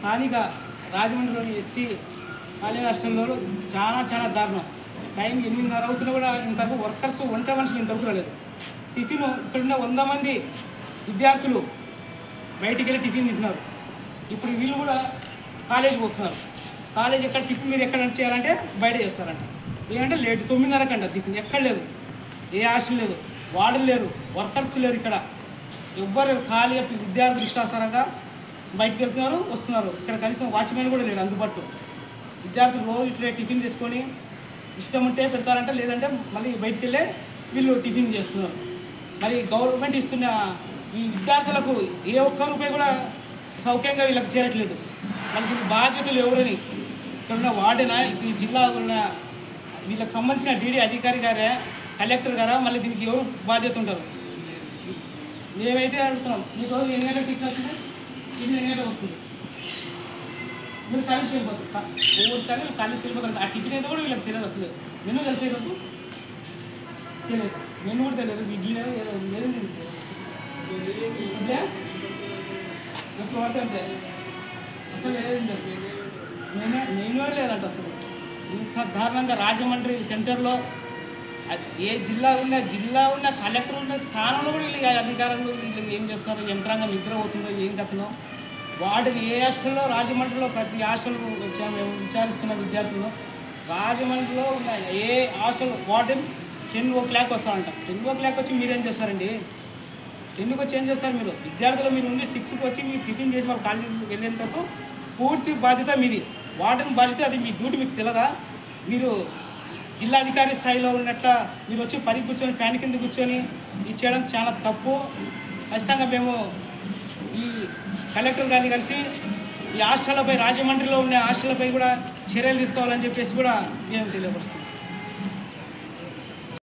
స్థానిక రాజమండ్రిలోని SC college హాస్టల్లో చాలా దారుణం. టైం 8:30 అవుతున్నా కూడా ఇంతవరకు వర్కర్స్ వంట మనుషులు ఇంతవరకు రాలేదు. టిఫిన్ ఇక్కడున్న 100 మంది విద్యార్థులు బయటికి వెళ్ళి టిఫిన్ తింటున్నారు. ఇప్పుడు వీళ్ళు కూడా కాలేజ్ పోతున్నారు. కాలేజ్ ఎక్కడ టిఫిన్ మీరు ఎక్కడ చేయాలంటే బయట చేస్తారంట. ఏంటంటే లేట్ 9:30 కంట టిఫిన్ ఎక్కడ లేదు. ఏ హాస్టల్ లేదు, వార్డులు లేరు, వర్కర్స్ లేరు. ఇక్కడ ఎవ్వరు ఖాళీగా విద్యార్థులు ఇష్టాసారంగా బయటకు వెళ్తున్నారు, వస్తున్నారు. ఇక్కడ కనీసం వాచ్మెన్ కూడా లేడు అందుబాటులో. విద్యార్థులు రోజు ఇట్లా టిఫిన్ తెచ్చుకొని ఇష్టం ఉంటే పెడతారంట, లేదంటే మళ్ళీ బయటికి వెళ్ళే వీళ్ళు టిఫిన్ చేస్తున్నారు. మరి గవర్నమెంట్ ఇస్తున్న ఈ విద్యార్థులకు ఏ ఒక్క రూపాయి కూడా సౌఖ్యంగా వీళ్ళకి చేరట్లేదు. మరి దీనికి బాధ్యతలు ఎవరని ఇక్కడున్న వార్డెనా, ఈ జిల్లా ఉన్న వీళ్ళకి సంబంధించిన డీడీ అధికారి గారే, కలెక్టర్ గారా, మళ్ళీ దీనికి ఎవరు బాధ్యత ఉంటారు? మేమైతే అడుగుతున్నాం, మీకు ఎన్ని గంటలకు టికెట్ వచ్చింది, ఇది ఎన్ని గంటలకు వస్తుంది, మీరు కాలేజ్కి వెళ్ళిపోతారు. ఒక్కొక్కసారి కాలేజ్కి వెళ్ళిపోతారు. ఆ టికెట్ అయితే కూడా వీళ్ళకి తెలియదు. అసలు మెనూ తెలిసే రోజు తెలియదు, మెనూ కూడా తెలియదు. ఇడ్లీ ఏదో లేదు, ఎప్పుడు పడితే అంతే. అసలు లేదండి, మెనూ లేదంట. అసలు ఇంత దారుణంగా రాజమండ్రి సెంటర్లో ఏ జిల్లా ఉన్న కలెక్టర్ ఉన్న స్థానంలో కూడా వీళ్ళు అధికారులు వీళ్ళు ఏం చేస్తున్నారు, యంత్రాంగం నిద్రపోతుందో ఏం కథనో. వాటిని ఏ హాస్టల్లో, రాజమండ్రిలో ప్రతి హాస్టల్ మేము విచారిస్తున్న విద్యార్థులు, రాజమండ్రిలో ఉన్న ఏ హాస్టల్ వార్డెన్ 10:00 వస్తారంట. 10:00 వచ్చి మీరేం చేస్తారండి? 10కి వచ్చి ఏం చేస్తారు మీరు? విద్యార్థులు మీరు ఉండి 6కి వచ్చి మీరు టిఫిన్ చేసి వాళ్ళు కాలేజీకి వెళ్ళేంతకు పూర్తి బాధ్యత మీది. వార్డెన్ బాధ్యత, అది మీ డ్యూటీ మీకు తెలదా? మీరు జిల్లాధికారి స్థాయిలో ఉన్నట్ల మీరు వచ్చి 10 కూర్చొని ఫ్యాన్ కింద కూర్చొని ఇచ్చేయడం చాలా తప్పు. ఖచ్చితంగా మేము ఈ కలెక్టర్ గారిని కలిసి ఈ హాస్టళ్లపై, రాజమండ్రిలో ఉన్న హాస్టళ్లపై కూడా చర్యలు తీసుకోవాలని చెప్పేసి కూడా మేము తెలియపరుస్తున్నాం.